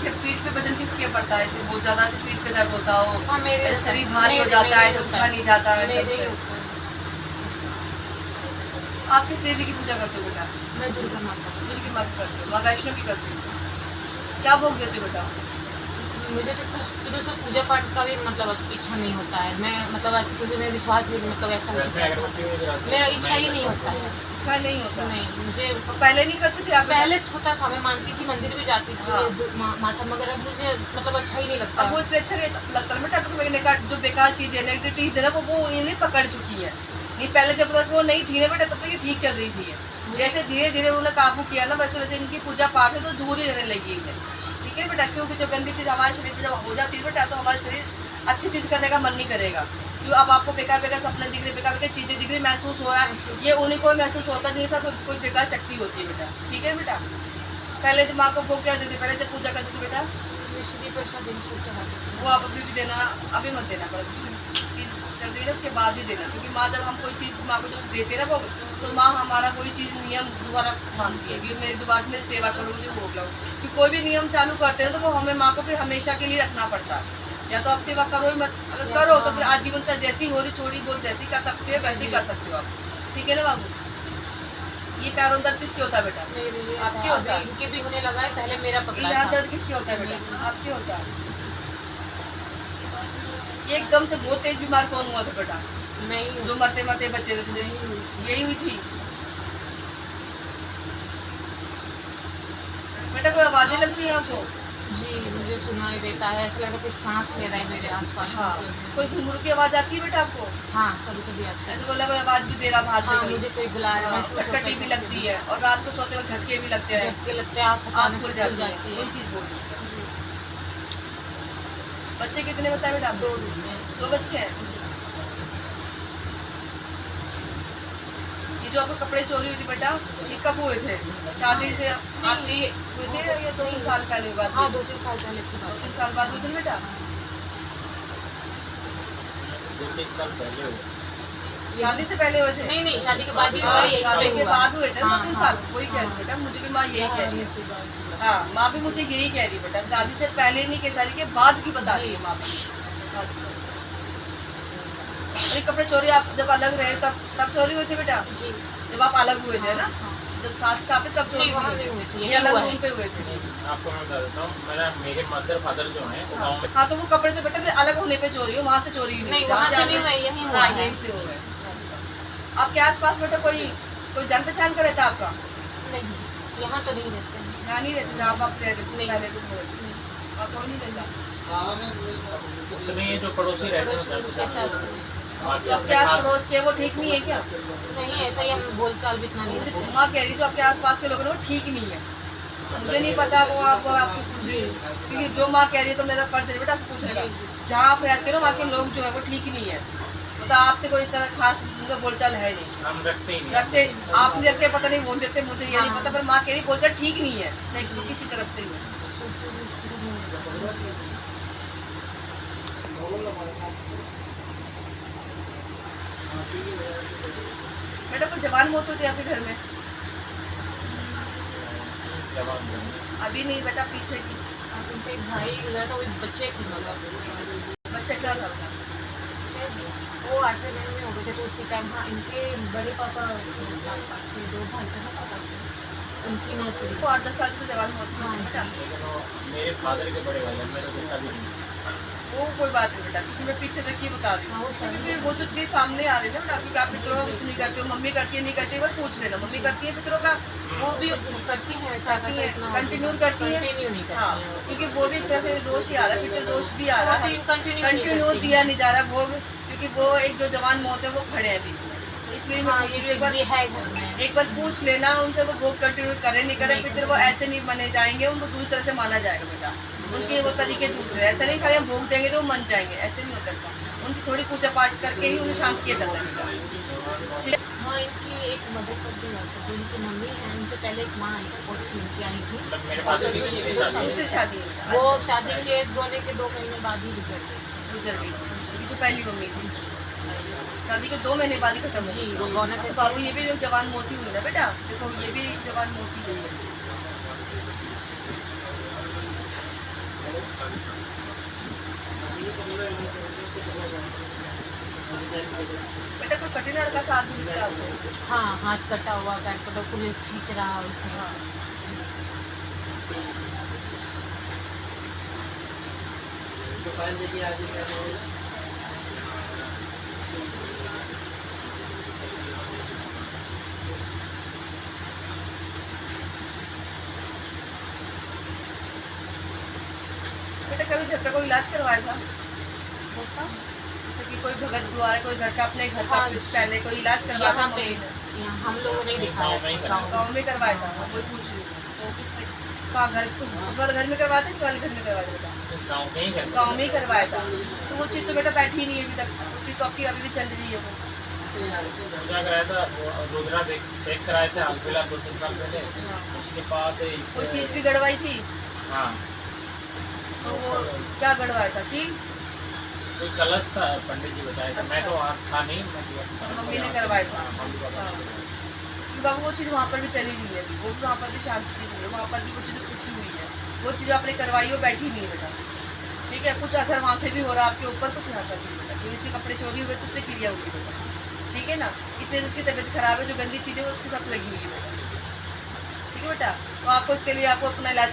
पीछे पीठ पे वजन किसके पड़ता है? बहुत ज्यादा पीठ पे दर्द होता हो, हाँ, मेरे शरीर भारी हो जाता है, उठा नहीं जाता है मेरे सबसे। ही होता है। आप किस देवी की पूजा करते हो बेटा? मैं दुर्गा माता। दुर्गा माता करते हो, माँ वैष्णो की करते हो। क्या भोग देते हो बेटा? मुझे तो कुछ दिनों से पूजा पाठ का भी मतलब इच्छा नहीं होता है। मैं मतलब ऐसे कुछ में विश्वास नहीं, मतलब ऐसा मेरा इच्छा ही नहीं होता है। इच्छा नहीं होता? नहीं, मुझे तो पहले नहीं करते थे आप? पहले होता था, मैं मानती थी, मंदिर भी जाती थी, हाँ। माथा, मगर अब मुझे मतलब अच्छा ही नहीं लगता। अब वो इसलिए अच्छा नहीं लगता बेटा, आपको जो बेकार चीज है, नेगेटिव चीज है ना, वो इन्हें पकड़ चुकी है। नहीं पहले जब तक वो नहीं थी ना बेटा, तब तक ये ठीक चल रही थी। जैसे धीरे धीरे उन्होंने काबू किया ना, वैसे वैसे इनकी पूजा पाठ है तो दूर ही रहने लगी है। ठीक है बेटा, क्योंकि जब गंदी चीज हमारे शरीर में जब हो जाती है बेटा, तो हमारा शरीर अच्छी चीज करने का मन नहीं करेगा। क्यों अब आपको बेकार बेकार सपने दिख रहे, बेकार बेकार चीजें दिख रही, महसूस हो रहा है, ये उन्हीं को महसूस होता है जिनके साथ कोई बेकार शक्ति होती है बेटा। ठीक है बेटा, पहले जब माँ को भोग क्या देते, पहले जब पूजा करते थे बेटा, मिश्री प्रसाद वो आप अभी भी देना, अभी मत देना, पर चीज़ चल रही है उसके बाद ही देना। क्योंकि माँ जब हम कोई चीज़ माँ को जब देते ना भोग, तो माँ हमारा कोई चीज़ नियम दोबारा मानती है कि मेरी दोबारा मेरी सेवा करो, मुझे भोग लाओ। क्योंकि कोई भी नियम चालू करते हैं तो वो हमें माँ को फिर हमेशा के लिए रखना पड़ता है। या तो आप सेवा करो ही मत, अगर करो तो फिर आजीवन चाहे जैसी हो रही थोड़ी बहुत जैसी कर सकते हो वैसे ही कर सकते हो आप। ठीक है ना बाबू? ये पैरों दर्द किसके होता है बेटा? आपके होता है? इनके भी होने लगा है, पहले मेरा पकड़ा यहाँ था। दर्द किसके होता है बेटा? आपके होता है? एकदम से बहुत तेज बीमार कौन हुआ था बेटा? मैं ही जो मरते मरते बच्चे जैसे यही हुई थी बेटा? कोई आवाजें लगती है आपको? जी, मुझे सुनाई देता है, ऐसा लगता है कि सांस ले रहा है मेरे आसपास। हाँ। कोई घुंघरू की आवाज आती है बेटा आपको? हाँ, कभी कभी आता है। ऐसे बोला कोई आवाज भी दे रहा बाहर से? हाँ, कोई? मुझे कोई बुला रहा है, महसूस होता कटकटी है। भी लगती है और रात को सोते वक्त झटके भी लगते हैं, झटके लगते हैं, आँख आँख अचानक खुल से खुल जाती जाती है। है। वही चीज बोल रही है। बच्चे कितने बताए बेटा आपको? 2 दिन में। 2 बच्चे हैं। ये जो आपको कपड़े चोरी हुई थी बेटा, ये कब हुए थे? शादी से आते हुए थे या 2-3 साल पहले हुआ? हाँ, 2-3 साल पहले की बात। 2-3 साल बाद हुए थे ना बेटा? 2-3 साल पहले हुआ। शादी से पहले हुए थे? नहीं नहीं, शादी के बाद ही हुआ हाँ, है, शादी के बाद हुए थे 2-3 साल। हाँ, वही कह रही बेटा, मुझे भी माँ यही कह रही है। है। हाँ, माँ भी मुझे यही कह रही बेटा, शादी से पहले नहीं कह रही, के बाद की बता रही है माँ भी। अच्छा, अरे कपड़े चोरी आप जब अलग रहे तब चोरी हुई थी बेटा? जी। जब आप अलग हुए थे ना, जब साथ साथ तब चोरी नहीं, वहाँ हुई नहीं थी? हुई थी, ये यही अलग हुआ रूम है। पे हुए थे? आपको मैं बता देता हूँ, मेरे मदर फादर जो हैं वो गाँव में। हाँ, तो वो कपड़े तो बेटा फिर अलग होने पे चोरी हो, वहाँ से चोरी हुई नहीं, जहाँ वहाँ से आप- नहीं हुआ, यहीं हुआ हाँ, है। यहीं से हो गए। आपके आसपास बेटा कोई जान पहचान का रहता आपका? नहीं, यहाँ तो नहीं रहते हैं। यहाँ नहीं रहते जहाँ आप रह रहे थे नहीं। पहले भी हुए थे? और कौन नहीं रहता? उतने ये जो पड़ोसी रहते हैं पड़ोसी के साथ बाकी जो आपके अपने आस खास पड़ोस के वो ठीक नहीं है क्या? नहीं, ऐसा ही हम बोल चाल भी इतना नहीं मुझे रखते। माँ कह रही जो आपके आसपास के लोग हैं वो ठीक नहीं है। मुझे नहीं पता, वो आप आपसे पूछ रही है। क्योंकि जो माँ कह रही है तो मेरा फर्ज है बेटा आपसे पूछेगा। जी। जहाँ आप रहते हो ना वहाँ के लोग जो है वो ठीक नहीं है, मतलब आपसे कोई इस तरह खास उनका बोलचाल है नहीं। हम रखते ही नहीं। रखते आप नहीं रखते, पता नहीं वो नहीं रखते, मुझे ये नहीं हाँ। पता, पर माँ कह रही बोलचाल ठीक नहीं है, चाहे वो किसी तरफ से ही हो। बेटा कोई जवान मौत होती है आपके घर में? जवान बने। अभी नहीं बेटा, पीछे की। उनके भाई लड़का, वो बच्चे थे मतलब। बच्चा क्या था उनका? वो 8वें महीने में हो गए थे, तो उसी टाइम हाँ इनके बड़े पापा के 2 भाई थे ना पापा के, उनकी मौत हुई। वो 8-10 साल की तो जवान मौत हुई हाँ, थी बेटा। लेकिन मेरे फादर के बड़े भाई हैं, मेरा बेटा भी नहीं। वो कोई बात नहीं बेटा, क्योंकि मैं पीछे तक ही बता रही हाँ, हूँ। वो शादी क्योंकि वो तो चीज़ सामने आ रही है ना बेटा, क्योंकि आप पितरों का कुछ नहीं करते हो, मम्मी करती है नहीं करती है, बस पूछ लेना मम्मी करती है पितरों का? वो भी करती हैं, ऐसा करती है, इतना कंटिन्यू करती है। कंटिन्यू नहीं करती हाँ, हैं। क्योंकि वो भी एक तरह से दोष ही आ रहा है, पितर दोष भी आ रहा है, कंटिन्यू कंटिन्यू दिया नहीं जा रहा भोग, क्योंकि वो एक जो जवान मौत है वो खड़े हैं बीच में। तो इसलिए मैं हाँ, पूछ ये रही हूँ, चीज़ भी है घर में। एक बार पूछ लेना उनसे, वो भोग कंटिन्यू करे नहीं करे, नहीं पितर वो ऐसे नहीं माने जाएंगे, उनको दूसरी तरह से माना जाएगा बेटा। उनके वो तरीके दूसरे, ऐसा नहीं खाली हम भोग देंगे तो वो मन जाएंगे, ऐसे नहीं होता था। उनकी थोड़ी पूजा पाठ करके ही उन्हें शांत किया जाता है बेटा। ठीक है? हाँ, इनकी एक मदर पर भी हुआ था, जो इनकी मम्मी है, उनसे पहले एक माँ आई बहुत इनकी आई थी। मतलब मेरे फादर की ससुर जी दूसरी दो शादी दूसरी शादी है बेटा। वो अच्छा, शादी के होने के 2 महीने बाद ही गुजर गई। गुजर गई उनकी जो पहली मम्मी थी। अच्छा, शादी के 2 महीने बाद ही खत्म हो जी, गई। वो गौना तो बाबू ये भी एक जवान मोती हुई ना बेटा, देखो ये भी जवान मोती हुई है। बेटा कोई कठिन हाड़ का साथ भी दिखता आपको? हाँ, हाथ कटा हुआ, पैर मतलब पूरे खींच रहा उसमें। हाँ। बेटा कभी घर का कोई इलाज करवाया था? जैसे कि कोई भगत द्वारा कोई घर का अपने घर का हाँ, कुछ पहले कोई इलाज करवाया था यहाँ पे मम्मी ने? यहाँ हम लोगों ने दिखाया गाँव में ही गाँव में। गाँव में करवाया था? मैं वही पूछ रही हूँ। तो किसने कहाँ घर उस वाले घर में करवाया था, इस वाले घर में करवाया था बेटा? गाँव में ही करते गाँव में ही करवाया था। तो वो चीज़ तो बेटा बैठी ही नहीं है अभी तक, वो चीज़ तो आपकी अभी भी चल रही है वो। पूजा कराया था, वो रुद्रा सेक कराए थे हाल फिलहाल 2-3 साल पहले। हाँ। उसके बाद कोई चीज़ भी गड़वाई थी? हाँ, तो वो क्या गड़वाया था कि कोई कलश था, पंडित जी बताए थे। मैं अच्छा। तो वहाँ था नहीं, मैं तो मम्मी ने करवाया था? हाँ, मम्मी पापा ने। कि बाबू वो चीज़ वहाँ पर भी चली नहीं है अभी, वो भी वहाँ पर भी शांति चीज़ हुई है, वहाँ पर भी वो चीज़ उठी हुई है। वो चीज़ आपने करवाई वो बैठी नहीं है बेटा, ठीक है? कुछ असर वहाँ से भी हो रहा है आपके ऊपर, कुछ यहाँ पर भी बेटा, क्योंकि इसके कपड़े चोरी हुए तो उस पर क्रिया हुई बेटा, ठीक है ना? इससे जिसकी तबीयत खराब है, जो गंदी चीज़ें वो उसके साथ लगी हुई है बेटा, ठीक है बेटा? तो आपको इसके लिए आपको अपना इलाज